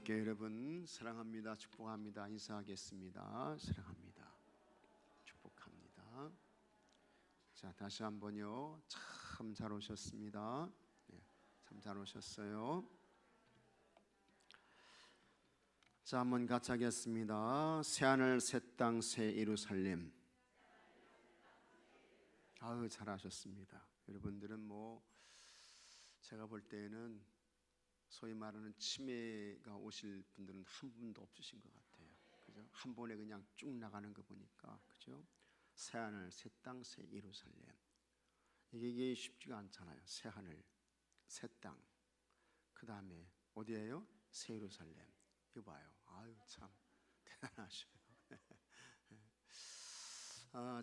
함께 여러분 사랑합니다, 축복합니다 인사하겠습니다. 사랑합니다, 축복합니다. 자, 다시 한번요. 참 잘 오셨습니다. 네, 참 잘 오셨어요. 자, 한번 같이 하겠습니다. 새하늘 새 땅 새 예루살렘. 아유, 잘하셨습니다. 여러분들은 제가 볼 때는 소위 말하는 치매가 오실 분들은 한 분도 없으신 것 같아요. 그죠? 한 번에 그냥 쭉 나가는 거 보니까, 그죠? 새 하늘, 새 땅, 새 예루살렘. 이게 쉽지가 않잖아요. 새 하늘, 새 땅. 그 다음에 어디예요? 새 예루살렘. 이거 봐요. 아유, 참 대단하셔요.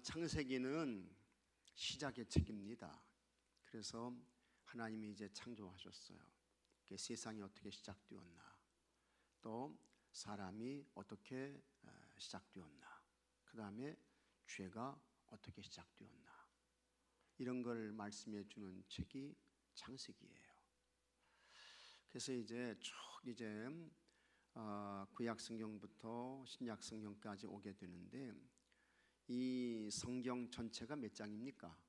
창세기는 시작의 책입니다. 그래서 하나님이 이제 창조하셨어요. 세상이 어떻게 시작되었나, 또 사람이 어떻게 시작되었나, 그 다음에 죄가 어떻게 시작되었나, 이런 걸 말씀해 주는 책이 창세기예요. 그래서 이제 쭉 구약 성경부터 신약 성경까지 오게 되는데, 이 성경 전체가 몇 장입니까?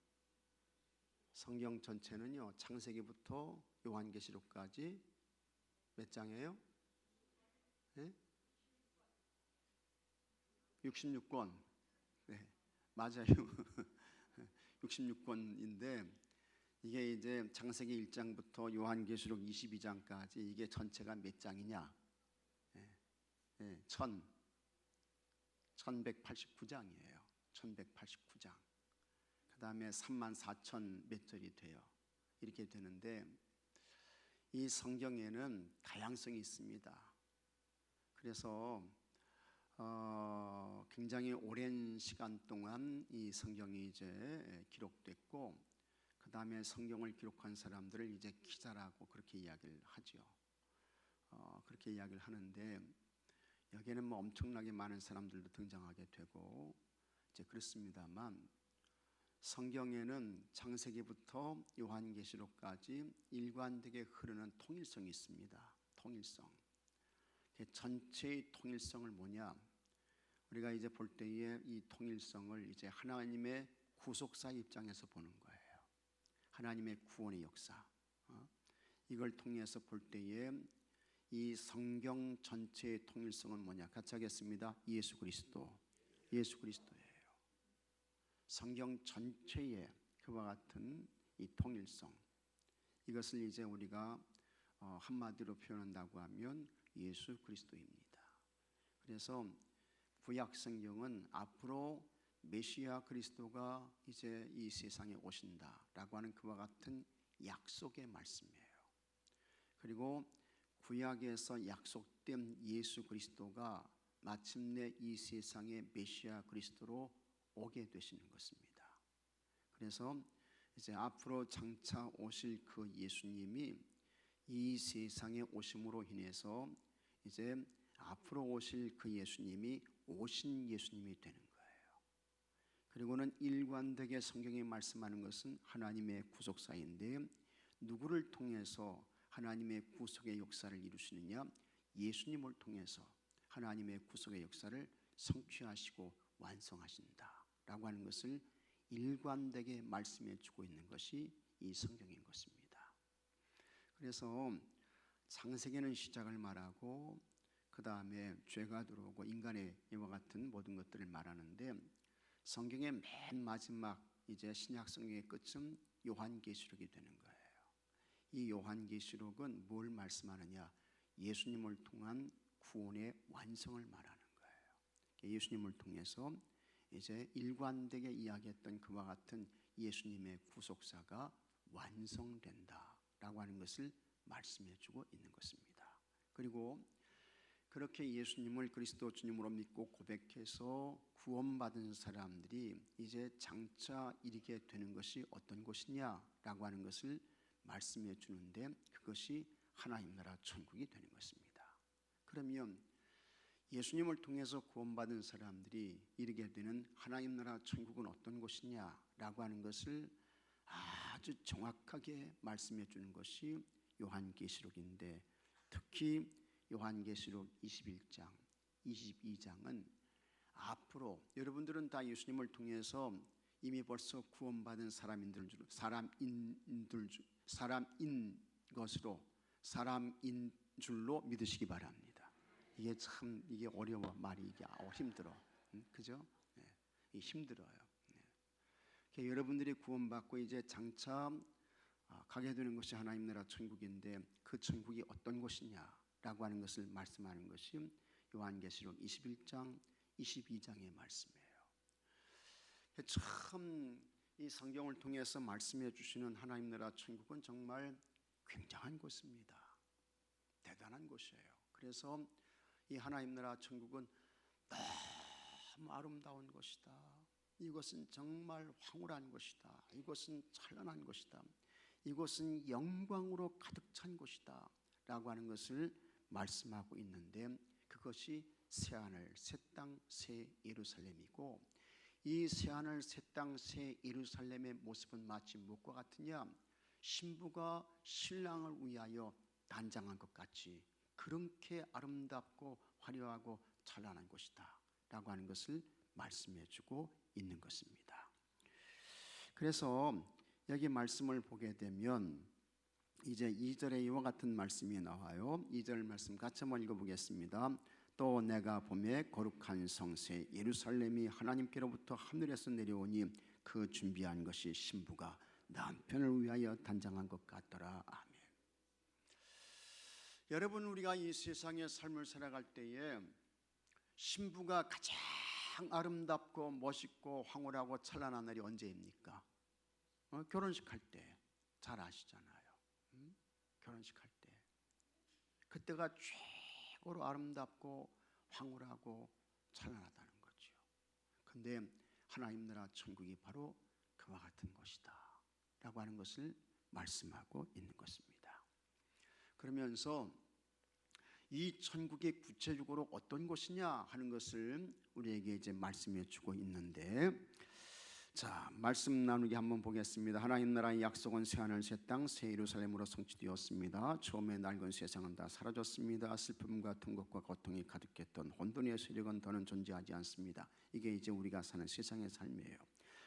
성경 전체는요, 창세기부터 요한계시록까지 몇 장이에요? 네? 66권. 네, 맞아요. 66권인데 이게 이제 창세기 1장부터 요한계시록 22장까지 이게 전체가 몇 장이냐? 네, 네, 1189장이에요. 1189장. 그 다음에 34,000 몇 절이 돼요. 이렇게 되는데, 이 성경에는 다양성이 있습니다. 그래서 굉장히 오랜 시간 동안 이 성경이 이제 기록됐고, 그 다음에 성경을 기록한 사람들을 이제 기자라고 그렇게 이야기를 하죠. 그렇게 이야기를 하는데, 여기에는 엄청나게 많은 사람들도 등장하게 되고 이제 그렇습니다만, 성경에는 창세기부터 요한계시록까지 일관되게 흐르는 통일성이 있습니다. 통일성. 전체의 통일성을 뭐냐? 우리가 이제 볼 때에 이 통일성을 이제 하나님의 구속사 입장에서 보는 거예요. 하나님의 구원의 역사. 이걸 통해서 볼 때에 이 성경 전체의 통일성은 뭐냐? 같이 하겠습니다. 예수 그리스도. 예수 그리스도예요. 성경 전체의 그와 같은 이 통일성, 이것을 이제 우리가 한마디로 표현한다고 하면 예수 그리스도입니다. 그래서 구약 성경은 앞으로 메시아 그리스도가 이제 이 세상에 오신다라고 하는 그와 같은 약속의 말씀이에요. 그리고 구약에서 약속된 예수 그리스도가 마침내 이 세상의 메시아 그리스도로 오게 되시는 것입니다. 그래서 이제 앞으로 장차 오실 그 예수님이 이 세상에 오심으로 인해서 이제 앞으로 오실 그 예수님이 오신 예수님이 되는 거예요. 그리고는 일관되게 성경이 말씀하는 것은 하나님의 구속사인데, 누구를 통해서 하나님의 구속의 역사를 이루시느냐? 예수님을 통해서 하나님의 구속의 역사를 성취하시고 완성하신다 라고 하는 것을 일관되게 말씀해 주고 있는 것이 이 성경인 것입니다. 그래서 창세기는 시작을 말하고, 그 다음에 죄가 들어오고 인간의 이와 같은 모든 것들을 말하는데, 성경의 맨 마지막 이제 신약 성경의 끝은 요한계시록이 되는 거예요. 이 요한계시록은 뭘 말씀하느냐? 예수님을 통한 구원의 완성을 말하는 거예요. 예수님을 통해서 이제 일관되게 이야기했던 그와 같은 예수님의 구속사가 완성된다라고 하는 것을 말씀해 주고 있는 것입니다. 그리고 그렇게 예수님을 그리스도 주님으로 믿고 고백해서 구원받은 사람들이 이제 장차 이르게 되는 것이 어떤 것이냐라고 하는 것을 말씀해 주는데, 그것이 하나님 나라 천국이 되는 것입니다. 그러면 예수님을 통해서 구원받은 사람들이 이르게 되는 하나님 나라 천국은 어떤 곳이냐라고 하는 것을 아주 정확하게 말씀해 주는 것이 요한계시록인데, 특히 요한계시록 21장, 22장은 앞으로 여러분들은 다 예수님을 통해서 이미 벌써 구원받은 사람인 줄로 믿으시기 바랍니다. 이게 어려워, 말이 이게 힘들어, 그죠? 네, 힘들어요. 네. 여러분들이 구원받고 이제 장차 가게 되는 것이 하나님 나라 천국인데 그 천국이 어떤 곳이냐라고 하는 것을 말씀하는 것이 요한계시록 21장, 22장의 말씀이에요. 참 이 성경을 통해서 말씀해 주시는 하나님 나라 천국은 정말 굉장한 곳입니다. 대단한 곳이에요. 그래서 이 하나님 나라 천국은 너무 아름다운 곳이다. 이것은 정말 황홀한 곳이다. 이것은 찬란한 곳이다. 이곳은 영광으로 가득 찬 곳이다 라고 하는 것을 말씀하고 있는데, 그것이 새하늘 새 땅 새 예루살렘이고, 이 새하늘 새 땅 새 예루살렘의 모습은 마치 무엇과 같으냐? 신부가 신랑을 위하여 단장한 것 같이 그렇게 아름답고 화려하고 찬란한 곳이다 라고 하는 것을 말씀해 주고 있는 것입니다. 그래서 여기 말씀을 보게 되면 이제 2절에 이와 같은 말씀이 나와요. 2절 말씀 같이 한번 읽어보겠습니다. 또 내가 보매 거룩한 성새 예루살렘이 하나님께로부터 하늘에서 내려오니 그 준비한 것이 신부가 남편을 위하여 단장한 것 같더라. 아멘. 여러분, 우리가 이 세상의 삶을 살아갈 때에 신부가 가장 아름답고 멋있고 황홀하고 찬란한 날이 언제입니까? 결혼식 할 때 잘 아시잖아요. 결혼식 할 때 그때가 최고로 아름답고 황홀하고 찬란하다는 거죠. 근데 하나님 나라 천국이 바로 그와 같은 것이다 라고 하는 것을 말씀하고 있는 것입니다. 그러면서 이 천국이 구체적으로 어떤 곳이냐 하는 것을 우리에게 이제 말씀해 주고 있는데, 자, 말씀 나누기 한번 보겠습니다. 하나님 나라의 약속은 새하늘 새 땅 새 예루살렘으로 성취되었습니다. 처음에 낡은 세상은 다 사라졌습니다. 슬픔과 통곡과 고통이 가득했던 혼돈의 세력은 더는 존재하지 않습니다. 이게 이제 우리가 사는 세상의 삶이에요.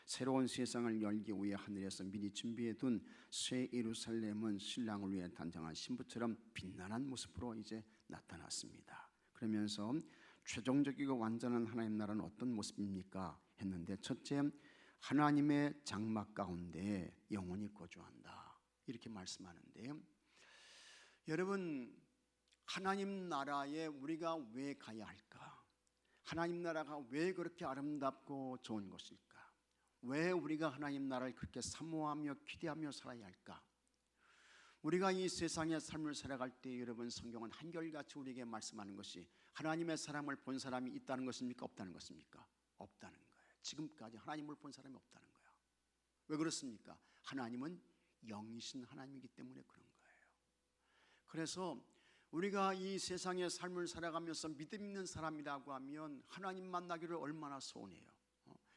새로운 세상을 열기 위해 하늘에서 미리 준비해둔 새 예루살렘은 신랑을 위해 단장한 신부처럼 빛나는 모습으로 이제 나타났습니다. 그러면서 최종적이고 완전한 하나님 나라는 어떤 모습입니까? 했는데, 첫째, 하나님의 장막 가운데 영원히 거주한다 이렇게 말씀하는데, 여러분, 하나님 나라에 우리가 왜 가야 할까? 하나님 나라가 왜 그렇게 아름답고 좋은 것일까? 왜 우리가 하나님 나라를 그렇게 사모하며 기대하며 살아야 할까? 우리가 이 세상의 삶을 살아갈 때 여러분, 성경은 한결같이 우리에게 말씀하는 것이 하나님의 사람을 본 사람이 있다는 것입니까? 없다는 것입니까? 없다는 거예요. 지금까지 하나님을 본 사람이 없다는 거야. 왜 그렇습니까? 하나님은 영이신 하나님이기 때문에 그런 거예요. 그래서 우리가 이 세상의 삶을 살아가면서 믿음 있는 사람이라고 하면 하나님 만나기를 얼마나 소원해요.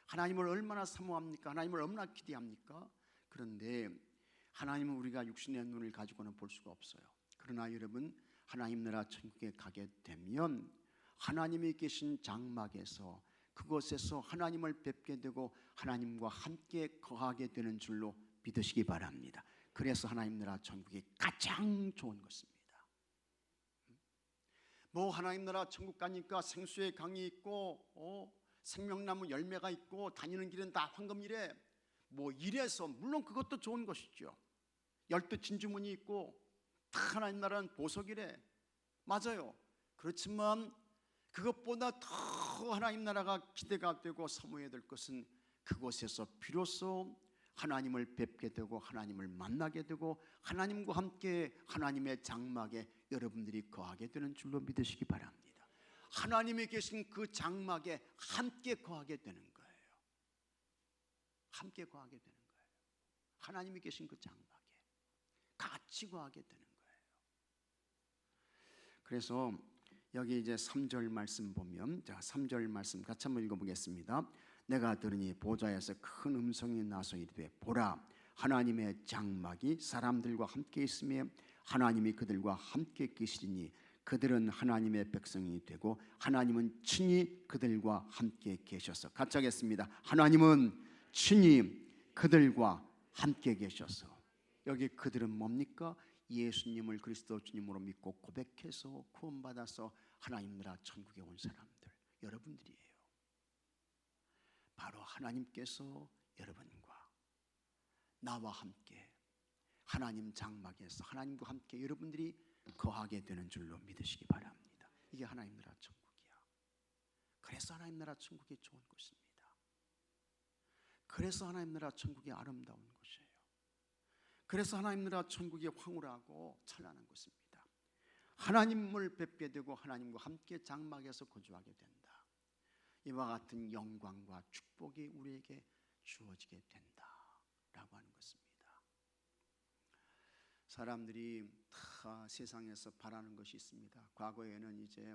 하나님을 얼마나 사모합니까? 하나님을 얼마나 기대합니까? 그런데 하나님은 우리가 육신의 눈을 가지고는 볼 수가 없어요. 그러나 여러분, 하나님 나라 천국에 가게 되면 하나님이 계신 장막에서, 그곳에서 하나님을 뵙게 되고 하나님과 함께 거하게 되는 줄로 믿으시기 바랍니다. 그래서 하나님 나라 천국이 가장 좋은 것입니다. 뭐 하나님 나라 천국 가니까 생수의 강이 있고 생명나무 열매가 있고 다니는 길은 다 황금이래, 뭐 이래서 물론 그것도 좋은 것이죠. 열두 진주문이 있고 다 하나님 나라는 보석이래, 맞아요. 그렇지만 그것보다 더 하나님 나라가 기대가 되고 사모해야 될 것은 그곳에서 비로소 하나님을 뵙게 되고 하나님을 만나게 되고 하나님과 함께 하나님의 장막에 여러분들이 거하게 되는 줄로 믿으시기 바랍니다. 하나님이 계신 그 장막에 함께 거하게 되는 거예요. 함께 거하게 되는 거예요. 하나님이 계신 그 장막에 같이 거하게 되는 거예요. 그래서 여기 이제 3절 말씀 보면, 자, 3절 말씀 같이 한번 읽어보겠습니다. 내가 들으니 보좌에서 큰 음성이 나서 이르되, 보라, 하나님의 장막이 사람들과 함께 있으며 하나님이 그들과 함께 계시리니 그들은 하나님의 백성이 되고 하나님은 친히 그들과 함께 계셔서, 같이 하겠습니다. 하나님은 친히 그들과 함께 계셔서. 여기 그들은 뭡니까? 예수님을 그리스도 주님으로 믿고 고백해서 구원받아서 하나님 나라 천국에 온 사람들, 여러분들이에요. 바로 하나님께서 여러분과 나와 함께 하나님 장막에서 하나님과 함께 여러분들이 거하게 되는 줄로 믿으시기 바랍니다. 이게 하나님 나라 천국이야. 그래서 하나님 나라 천국이 좋은 것입니다. 그래서 하나님 나라 천국이 아름다운 것이에요. 그래서 하나님 나라 천국이 황홀하고 찬란한 것입니다. 하나님을 뵙게 되고 하나님과 함께 장막에서 거주하게 된다. 이와 같은 영광과 축복이 우리에게 주어지게 된다라고 하는 것입니다. 사람들이 다 세상에서 바라는 것이 있습니다. 과거에는 이제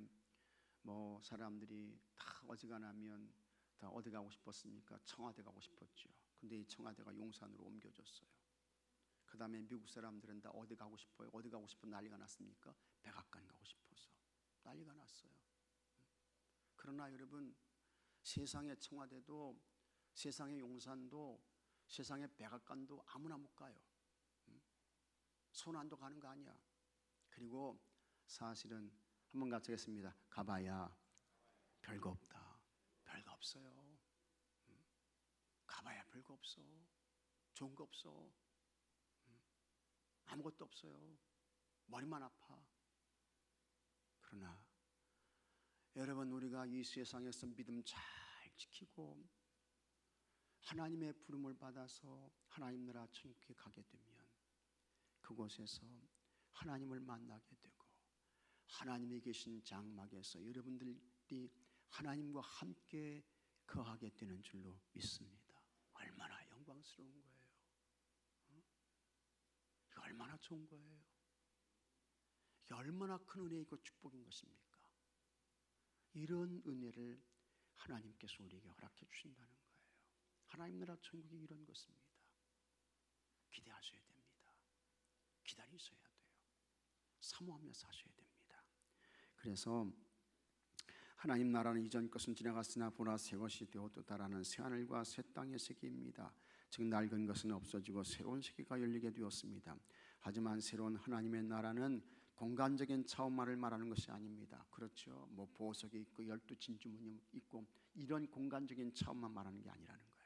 뭐 사람들이 다 어지간하면 다 어디 가고 싶었습니까? 청와대 가고 싶었죠. 근데 이 청와대가 용산으로 옮겨졌어요. 그 다음에 미국 사람들은 다 어디 가고 싶어요? 어디 가고 싶어 난리가 났습니까? 백악관 가고 싶어서 난리가 났어요. 그러나 여러분, 세상의 청와대도, 세상의 용산도, 세상의 백악관도 아무나 못 가요. 손안도 가는 거 아니야. 그리고 사실은 한번 같이 하겠습니다. 가봐야 별거 없다. 별거 없어요. 가봐야 별거 없어. 좋은 거 없어. 아무것도 없어요. 머리만 아파. 그러나 여러분, 우리가 이 세상에서 믿음 잘 지키고 하나님의 부름을 받아서 하나님 나라 천국에 가게 되면 그곳에서 하나님을 만나게 되고 하나님이 계신 장막에서 여러분들이 하나님과 함께 거하게 되는 줄로 믿습니다. 얼마나 영광스러운 거예요. 이게 얼마나 좋은 거예요. 이게 얼마나 큰 은혜이고 축복인 것입니까? 이런 은혜를 하나님께서 우리에게 허락해 주신다는 거예요. 하나님 나라 천국이 이런 것입니다. 기대하셔야 됩니다. 기다리셔야 돼요. 사모하며 사셔야 됩니다. 그래서 하나님 나라는 이전 것은 지나갔으나 보라 새 것이 되었도다라는 새 하늘과 새 땅의 세계입니다. 즉 낡은 것은 없어지고 새로운 세계가 열리게 되었습니다. 하지만 새로운 하나님의 나라는 공간적인 차원만을 말하는 것이 아닙니다. 그렇죠. 뭐 보석이 있고 12 진주문이 있고 이런 공간적인 차원만 말하는 게 아니라는 거예요.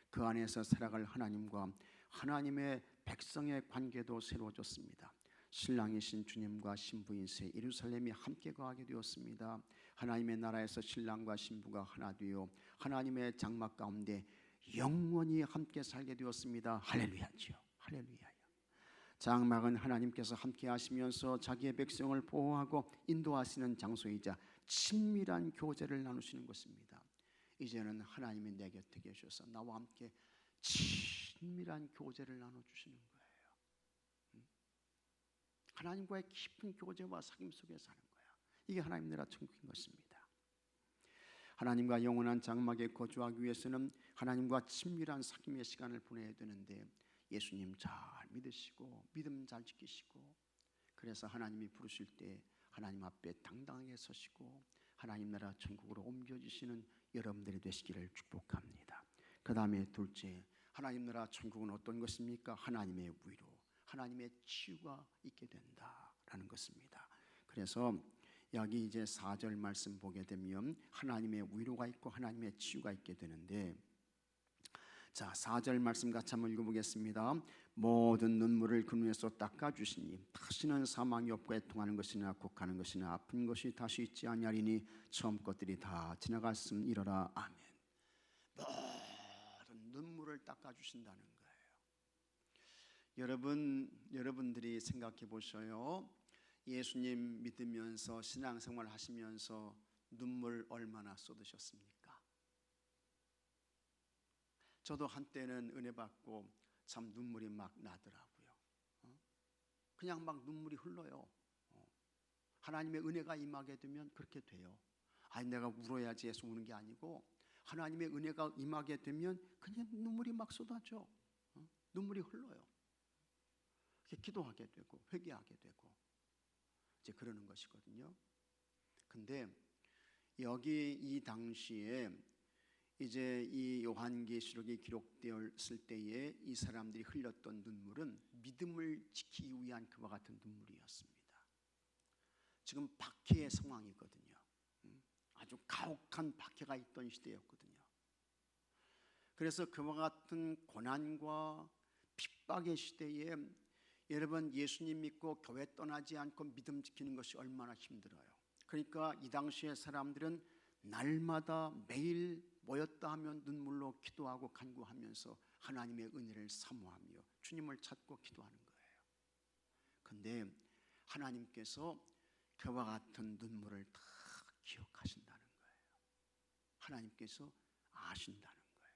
그 안에서 살아갈 하나님과 하나님의 백성의 관계도 새로워졌습니다. 신랑이신 주님과 신부인 새 예루살렘이 함께 거하게 되었습니다. 하나님의 나라에서 신랑과 신부가 하나 되어 하나님의 장막 가운데 영원히 함께 살게 되었습니다. 할렐루야죠. 할렐루야. 장막은 하나님께서 함께 하시면서 자기의 백성을 보호하고 인도하시는 장소이자 친밀한 교제를 나누시는 것입니다. 이제는 하나님이 내 곁에 계셔서 나와 함께 친밀한 교제를 나눠주시는 거예요. 하나님과의 깊은 교제와 사귐 속에 사는 거야. 이게 하나님 나라 천국인 것입니다. 하나님과 영원한 장막에 거주하기 위해서는 하나님과 친밀한 사귐의 시간을 보내야 되는데 예수님 잘 믿으시고 믿음 잘 지키시고 그래서 하나님이 부르실 때 하나님 앞에 당당하게 서시고 하나님 나라 천국으로 옮겨주시는 여러분들이 되시기를 축복합니다. 그 다음에 둘째, 하나님 나라 천국은 어떤 것입니까? 하나님의 위로, 하나님의 치유가 있게 된다라는 것입니다. 그래서 여기 이제 4절 말씀 보게 되면 하나님의 위로가 있고 하나님의 치유가 있게 되는데, 자 4절 말씀 같이 한번 읽어보겠습니다. 모든 눈물을 그 눈에서 닦아주시니 다시는 사망이 없고 애통하는 것이나 곡하는 것이나 아픈 것이 다시 있지 아니하리니 처음 것들이 다 지나갔음이로라. 아멘. 모든 눈물을 닦아주신다는 거예요. 여러분들이 생각해 보셔요. 예수님 믿으면서 신앙생활 하시면서 눈물 얼마나 쏟으셨습니까? 저도 한때는 은혜 받고 참 눈물이 막 나더라고요. 그냥 막 눈물이 흘러요. 하나님의 은혜가 임하게 되면 그렇게 돼요. 아니 내가 울어야지 해서 우는 게 아니고 하나님의 은혜가 임하게 되면 그냥 눈물이 막 쏟아져. 눈물이 흘러요. 기도하게 되고 회개하게 되고 이제 그러는 것이거든요. 근데 여기 이 당시에 이제 이 요한계시록이 기록되었을 때에 이 사람들이 흘렸던 눈물은 믿음을 지키기 위한 그와 같은 눈물이었습니다. 지금 박해의 상황이거든요. 아주 가혹한 박해가 있던 시대였거든요. 그래서 그와 같은 고난과 핍박의 시대에 여러분 예수님 믿고 교회 떠나지 않고 믿음 지키는 것이 얼마나 힘들어요. 그러니까 이 당시의 사람들은 날마다 매일 모였다 하면 눈물로 기도하고 간구하면서 하나님의 은혜를 사모하며 주님을 찾고 기도하는 거예요. 그런데 하나님께서 그와 같은 눈물을 다 기억하신다는 거예요. 하나님께서 아신다는 거예요.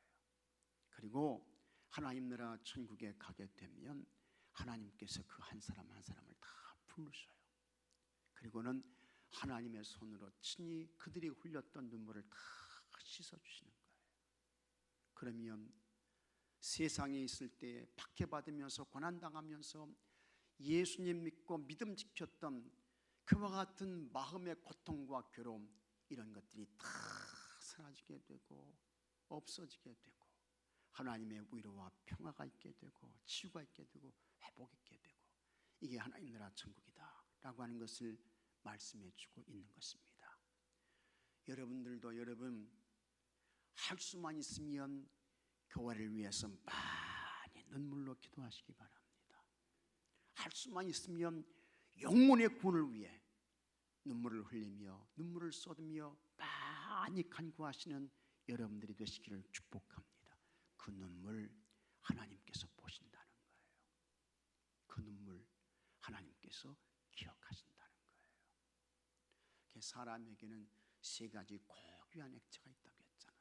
그리고 하나님 나라 천국에 가게 되면 하나님께서 그 한 사람 한 사람을 다 부르셔요. 그리고는 하나님의 손으로 친히 그들이 흘렸던 눈물을 다 씻어주시는 거예요. 그러면 세상에 있을 때 박해받으면서 고난당하면서 예수님 믿고 믿음 지켰던 그와 같은 마음의 고통과 괴로움, 이런 것들이 다 사라지게 되고 없어지게 되고 하나님의 위로와 평화가 있게 되고 치유가 있게 되고 회복이 있게 되고, 이게 하나님 나라 천국이다 라고 하는 것을 말씀해 주고 있는 것입니다. 여러분들도 여러분 할 수만 있으면 교회를 위해서 많이 눈물로 기도하시기 바랍니다. 할 수만 있으면 영혼의 구원을 위해 눈물을 흘리며 눈물을 쏟으며 많이 간구하시는 여러분들이 되시기를 축복합니다. 그 눈물 하나님께서 보신다는 거예요. 그 눈물 하나님께서 기억하신다는 거예요. 사람에게는 세 가지 고귀한 액체가 있다고 했잖아요.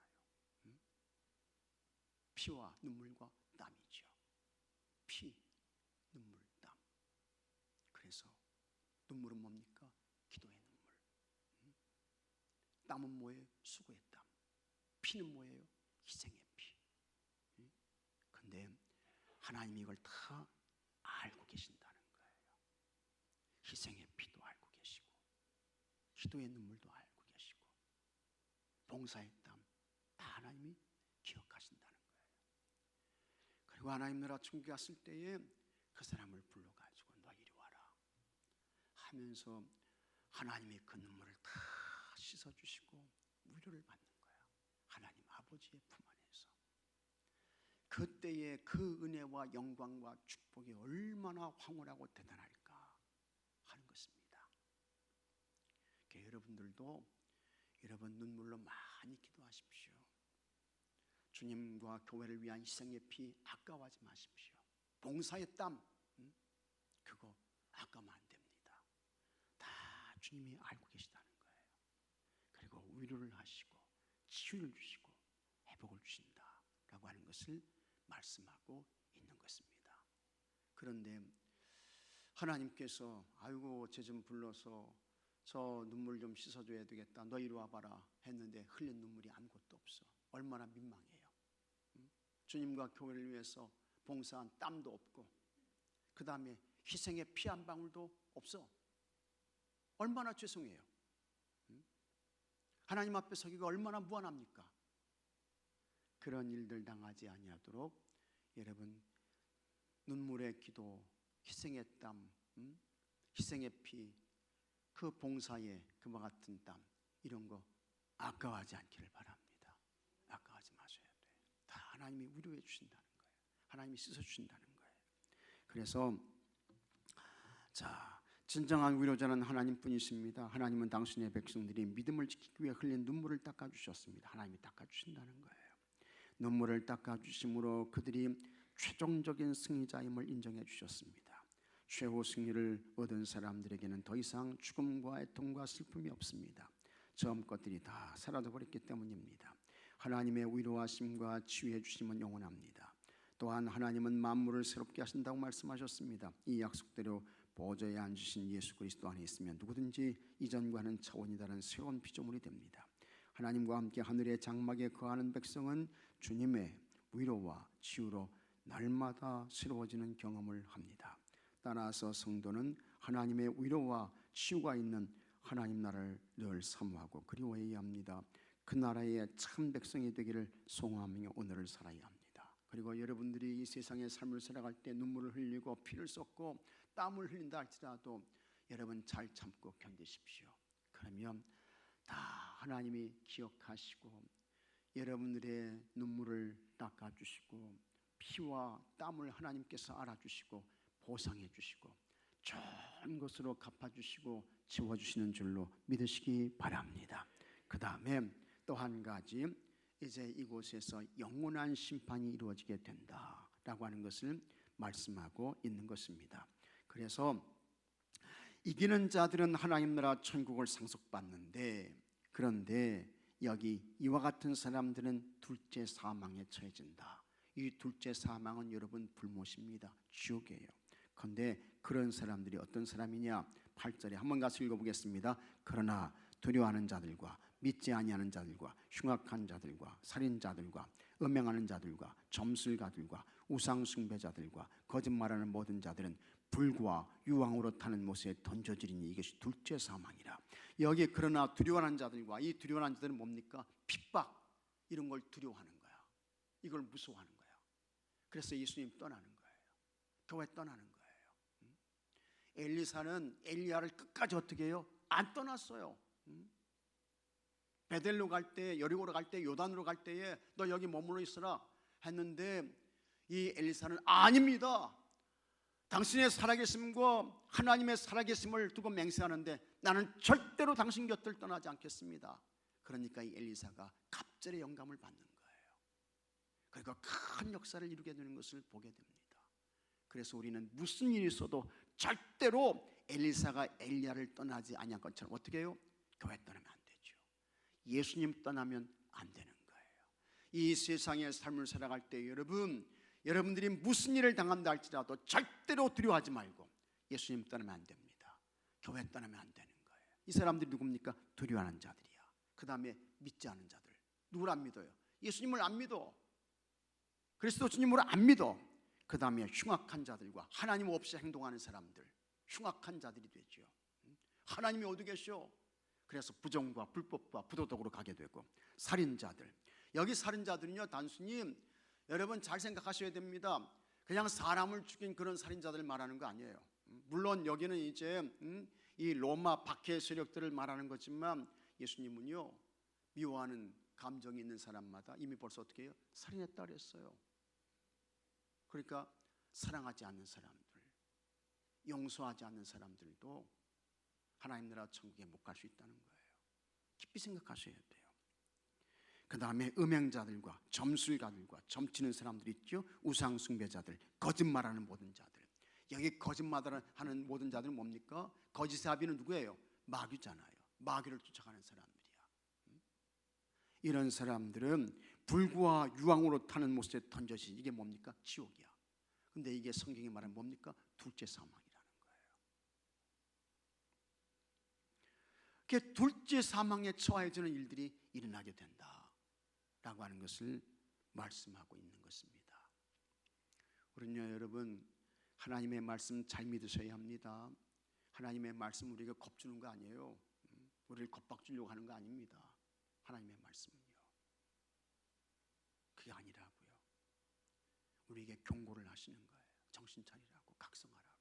피와 눈물과 땀이죠. 피, 눈물, 땀. 그래서 눈물은 뭡니까? 기도의 눈물. 땀은 뭐예요? 수고의 땀. 피는 뭐예요? 희생의 피. 근데 하나님이 이걸 다 알고 계신다는 거예요. 희생의 피도 알고 계시고 기도의 눈물도 알고 계시고 봉사의 땀 다 하나님이 기억하신다는 거예요. 그리고 하나님 나라 천국에 갔을 때에 그 사람을 불러가지고 너 이리 와라 하면서 하나님이 그 눈물을 다 씻어주시고 위로를 받는 거예요. 하나님 아버지의 품 안에서. 그때의 그 은혜와 영광과 축복이 얼마나 황홀하고 대단할까 하는 것입니다. 여러분들도 여러분 눈물로 많이 기도하십시오. 주님과 교회를 위한 희생의 피 아까워하지 마십시오. 봉사의 땀 그거 아까우면 안 됩니다. 다 주님이 알고 계시다는 거예요. 그리고 위로를 하시고 치유를 주시고 회복을 주신다라고 하는 것을 말씀하고 있는 것입니다. 그런데 하나님께서 아이고 쟤 좀 불러서 저 눈물 좀 씻어줘야 되겠다, 너 이리 와봐라 했는데 흘린 눈물이 아무것도 없어. 얼마나 민망해요. 주님과 교회를 위해서 봉사한 땀도 없고 그 다음에 희생의 피 한 방울도 없어. 얼마나 죄송해요. 하나님 앞에 서기가 얼마나 무한합니까? 그런 일들 당하지 아니하도록 여러분 눈물의 기도, 희생의 땀, 희생의 피, 그 봉사의 그와 같은 땀, 이런 거 아까워하지 않기를 바랍니다. 아까워하지 마셔야 돼요. 다 하나님이 위로해 주신다는 거예요. 하나님이 씻어 주신다는 거예요. 그래서 자, 진정한 위로자는 하나님뿐이십니다. 하나님은 당신의 백성들이 믿음을 지키기 위해 흘린 눈물을 닦아주셨습니다. 하나님이 닦아주신다는 거예요. 눈물을 닦아주심으로 그들이 최종적인 승리자임을 인정해 주셨습니다. 최후 승리를 얻은 사람들에게는 더 이상 죽음과 애통과 슬픔이 없습니다. 처음 것들이 다 사라져버렸기 때문입니다. 하나님의 위로하심과 치유해 주심은 영원합니다. 또한 하나님은 만물을 새롭게 하신다고 말씀하셨습니다. 이 약속대로 보좌에 앉으신 예수 그리스도 안에 있으면 누구든지 이전과는 차원이 다른 새로운 피조물이 됩니다. 하나님과 함께 하늘의 장막에 거하는 백성은 주님의 위로와 치유로 날마다 새로워지는 경험을 합니다. 따라서 성도는 하나님의 위로와 치유가 있는 하나님 나라를 늘 사모하고 그리워해야 합니다. 그 나라의 참 백성이 되기를 소망하며 오늘을 살아야 합니다. 그리고 여러분들이 이 세상의 삶을 살아갈 때 눈물을 흘리고 피를 쏟고 땀을 흘린다 할지라도 여러분 잘 참고 견디십시오. 그러면 다 하나님이 기억하시고 여러분들의 눈물을 닦아주시고 피와 땀을 하나님께서 알아주시고 보상해 주시고 좋은 것으로 갚아주시고 지워주시는 줄로 믿으시기 바랍니다. 그 다음에 또 한 가지, 이제 이곳에서 영원한 심판이 이루어지게 된다라고 하는 것을 말씀하고 있는 것입니다. 그래서 이기는 자들은 하나님 나라 천국을 상속받는데, 그런데 여기 이와 같은 사람들은 둘째 사망에 처해진다. 이 둘째 사망은 여러분 불못입니다. 지옥이에요. 그런데 그런 사람들이 어떤 사람이냐? 8절에 한번 같이 읽어보겠습니다. 그러나 두려워하는 자들과 믿지 아니하는 자들과 흉악한 자들과 살인자들과 음행하는 자들과 점술가들과 우상숭배자들과 거짓말하는 모든 자들은 불과 유황으로 타는 못에 던져지리니 이것이 둘째 사망이라. 여기 그러나 두려워하는 자들과, 이 두려워하는 자들은 뭡니까? 핍박, 이런 걸 두려워하는 거야. 이걸 무서워하는 거야. 그래서 예수님 떠나는 거예요. 교회 떠나는 거예요. 엘리사는 엘리야를 끝까지 어떻게 해요? 안 떠났어요. 베델로 갈 때, 여리고로 갈 때, 요단으로 갈 때에 너 여기 머물러 있어라 했는데 이 엘리사는 아닙니다. 당신의 살아계심과 하나님의 살아계심을 두고 맹세하는데 나는 절대로 당신 곁을 떠나지 않겠습니다. 그러니까 이 엘리사가 갑절의 영감을 받는 거예요. 그리고 큰 역사를 이루게 되는 것을 보게 됩니다. 그래서 우리는 무슨 일이 있어도 절대로 엘리사가 엘리야를 떠나지 아니한 것처럼 어떻게 해요? 교회 떠나면 안 되죠. 예수님 떠나면 안 되는 거예요. 이 세상의 삶을 살아갈 때 여러분들이 무슨 일을 당한다 할지라도 절대로 두려워하지 말고 예수님 떠나면 안 됩니다. 교회 떠나면 안 되는 거예요. 이 사람들이 누굽니까? 두려워하는 자들이야. 그 다음에 믿지 않은 자들. 누구를 안 믿어요? 예수님을 안 믿어. 그리스도 주님을 안 믿어. 그 다음에 흉악한 자들과 하나님 없이 행동하는 사람들, 흉악한 자들이 되죠. 하나님이 어디 계셔? 그래서 부정과 불법과 부도덕으로 가게 되고, 살인자들. 여기 살인자들은요, 단순히 여러분 잘 생각하셔야 됩니다. 그냥 사람을 죽인 그런 살인자들을 말하는 거 아니에요. 물론 여기는 이제 이 로마 박해 세력들을 말하는 거지만 예수님은요, 미워하는 감정이 있는 사람마다 이미 벌써 어떻게 해요? 살인했다 그랬어요. 그러니까 사랑하지 않는 사람들, 용서하지 않는 사람들도 하나님 나라 천국에 못 갈 수 있다는 거예요. 깊이 생각하셔야 돼요. 그 다음에 음행자들과 점술가들과 점치는 사람들 있죠. 우상숭배자들, 거짓말하는 모든 자들. 여기 거짓말하는 모든 자들은 뭡니까? 거짓의 아비는 누구예요? 마귀잖아요. 마귀를 쫓아가는 사람들이야. 이런 사람들은 불과 유황으로 타는 못에 던져진, 이게 뭡니까? 지옥이야. 근데 이게 성경이 말하는 뭡니까? 둘째 사망이라는 거예요. 그게 둘째 사망에 처해지는 일들이 일어나게 된다라고 하는 것을 말씀하고 있는 것입니다. 우리는요, 여러분, 하나님의 말씀 잘 믿으셔야 합니다. 하나님의 말씀 우리에게 겁주는 거 아니에요. 우리를 겁박주려고 하는 거 아닙니다. 하나님의 말씀은요, 그게 아니라고요. 우리에게 경고를 하시는 거예요. 정신 차리라고, 각성하라고.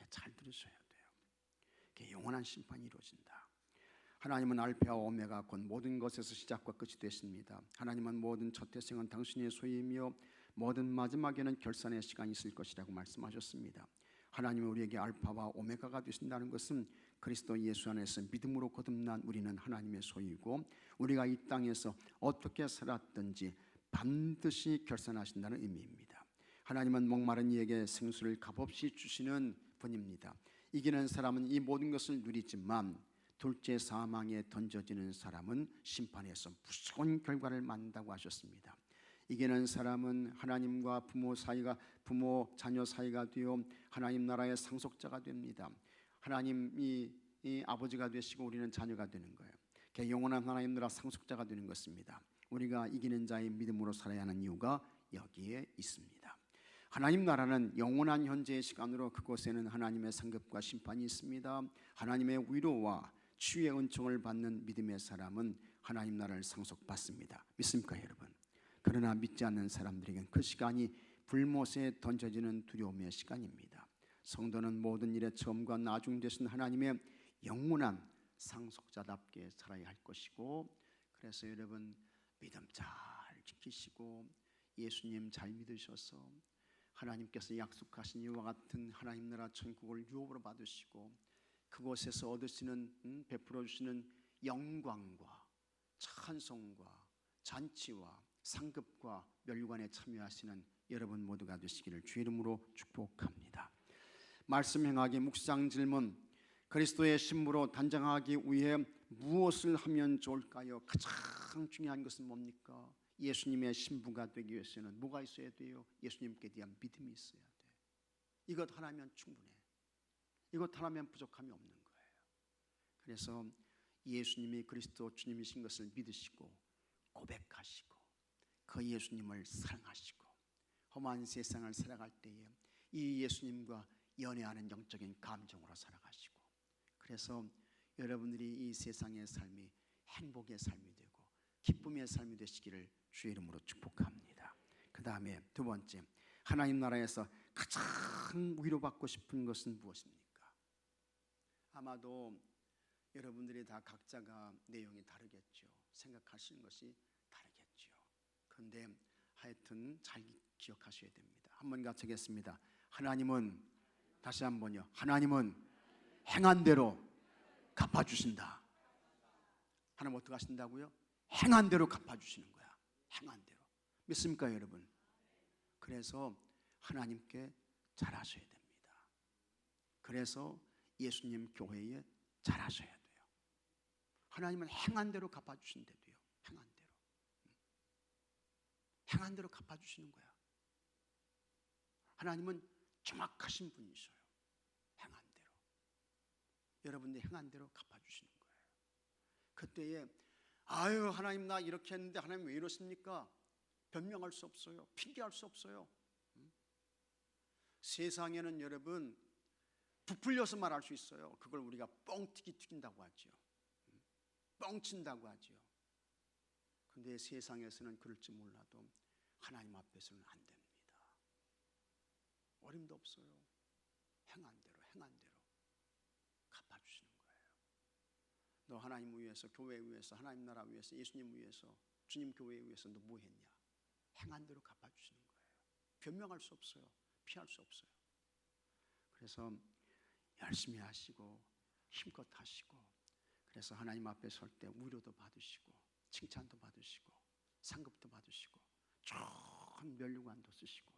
잘 들으셔야 돼요. 그게 영원한 심판이 이루어진다. 하나님은 알파와 오메가 곧 모든 것에서 시작과 끝이 되십니다. 하나님은 모든 첫 태생은 당신의 소유이며 모든 마지막에는 결산의 시간이 있을 것이라고 말씀하셨습니다. 하나님은 우리에게 알파와 오메가가 되신다는 것은 그리스도 예수 안에서 믿음으로 거듭난 우리는 하나님의 소유이고 우리가 이 땅에서 어떻게 살았든지 반드시 결산하신다는 의미입니다. 하나님은 목마른 이에게 생수를 값없이 주시는 분입니다. 이기는 사람은 이 모든 것을 누리지만 둘째 사망에 던져지는 사람은 심판에서 무서운 결과를 맞는다고 하셨습니다. 이기는 사람은 하나님과 부모 자녀 사이가 되어 하나님 나라의 상속자가 됩니다. 하나님이 이 아버지가 되시고 우리는 자녀가 되는 거예요. 영원한 하나님 나라 상속자가 되는 것입니다. 우리가 이기는 자의 믿음으로 살아야 하는 이유가 여기에 있습니다. 하나님 나라는 영원한 현재의 시간으로 그곳에는 하나님의 상급과 심판이 있습니다. 하나님의 위로와 치유의 은총을 받는 믿음의 사람은 하나님 나라를 상속받습니다. 믿습니까 여러분? 그러나 믿지 않는 사람들에게는 그 시간이 불못에 던져지는 두려움의 시간입니다. 성도는 모든 일의 처음과 나중 되신 하나님의 영원한 상속자답게 살아야 할 것이고, 그래서 여러분 믿음 잘 지키시고 예수님 잘 믿으셔서 하나님께서 약속하신 이와 같은 하나님 나라 천국을 유업으로 받으시고 그곳에서 얻으시는 베풀어 주시는 영광과 찬송과 잔치와 상급과 멸관에 참여하시는 여러분 모두가 되시기를 주의 이름으로 축복합니다. 말씀 행하기 묵상 질문: 그리스도의 신부로 단장하기 위해 무엇을 하면 좋을까요? 가장 중요한 것은 뭡니까? 예수님의 신부가 되기 위해서는 뭐가 있어야 돼요? 예수님께 대한 믿음이 있어야 돼. 이것 하나면 충분해. 이것 하나면 부족함이 없는 거예요. 그래서 예수님이 그리스도 주님이신 것을 믿으시고 고백하시고 그 예수님을 사랑하시고 험한 세상을 살아갈 때에 이 예수님과 연애하는 영적인 감정으로 살아가시고, 그래서 여러분들이 이 세상의 삶이 행복의 삶이 되고 기쁨의 삶이 되시기를 주의 이름으로 축복합니다. 그 다음에 두 번째, 하나님 나라에서 가장 위로받고 싶은 것은 무엇입니까? 아마도 여러분들이 다 각자가 내용이 다르겠죠. 생각하시는 것이 다르겠죠. 그런데 하여튼 잘 기억하셔야 됩니다. 한번 같이 하겠습니다. 하나님은, 다시 한번요, 하나님은 행한 대로 갚아주신다. 하나님 어떻게 하신다고요? 행한 대로 갚아주시는 거야. 행한 대로. 믿습니까 여러분? 그래서 하나님께 잘하셔야 됩니다. 그래서 예수님 교회에 잘하셔야 돼요. 하나님은 행한 대로 갚아주신대도요. 행한 대로. 행한 대로 갚아주시는 거야. 하나님은 정확하신 분이셔요. 행한 대로. 여러분들 행한 대로 갚아주시는 거예요. 그때에 아유 하나님 나 이렇게 했는데 하나님 왜 이러십니까? 변명할 수 없어요. 핑계할 수 없어요. 세상에는 여러분 부풀려서 말할 수 있어요. 그걸 우리가 뻥튀기 튀긴다고 하죠. 뻥친다고 하죠. 그런데 세상에서는 그럴지 몰라도 하나님 앞에서는 안 됩니다. 어림도 없어요. 행한 대로 갚아주시는 거예요. 너 하나님 위해서, 교회 위해서, 하나님 나라 위해서, 예수님 위해서, 주님 교회 위해서 너 뭐 했냐? 행한 대로 갚아주시는 거예요. 변명할 수 없어요. 피할 수 없어요. 그래서 열심히 하시고 힘껏 하시고, 그래서 하나님 앞에 설 때 위로도 받으시고 칭찬도 받으시고 상급도 받으시고 좋은 면류관도 쓰시고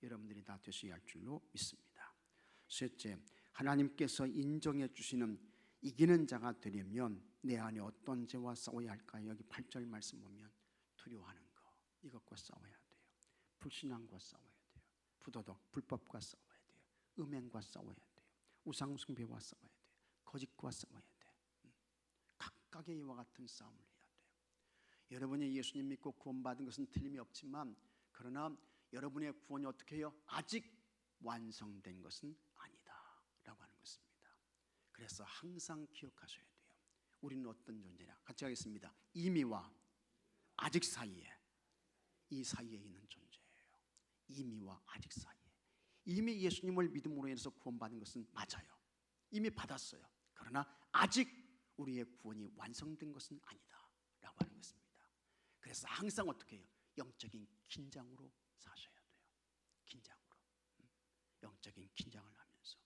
여러분들이 다 되셔야 할 줄로 믿습니다. 셋째, 하나님께서 인정해 주시는 이기는 자가 되려면 내 안에 어떤 죄와 싸워야 할까요? 여기 8절 말씀 보면 두려워하는 거, 이것과 싸워야 돼요. 불신앙과 싸워야 돼요. 부도덕, 불법과 싸워야 돼요. 음행과 싸워야 돼요. 우상숭배와 싸워야 돼요. 거짓과 싸워야 돼요. 각각의 이와 같은 싸움을 해야 돼요. 여러분이 예수님 믿고 구원받은 것은 틀림이 없지만, 그러나 여러분의 구원이 어떻게 해요? 아직 완성된 것은 아니다 라고 하는 것입니다. 그래서 항상 기억하셔야 돼요. 우리는 어떤 존재냐? 같이 하겠습니다. 이미와 아직 사이에, 이 사이에 있는 존재예요. 이미와 아직 사이에. 이미 예수님을 믿음으로 인해서 구원받은 것은 맞아요. 이미 받았어요. 그러나 아직 우리의 구원이 완성된 것은 아니다 라고 하는 것입니다. 그래서 항상 어떻게 해요? 영적인 긴장으로 사셔야 돼요. 긴장으로. 영적인 긴장을 하면서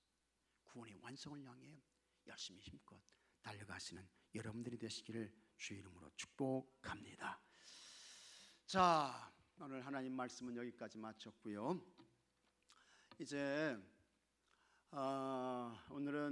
구원의 완성을 향해 열심히 힘껏 달려가시는 여러분들이 되시기를 주의 이름으로 축복합니다. 자, 오늘 하나님 말씀은 여기까지 마쳤고요. 이제 오늘은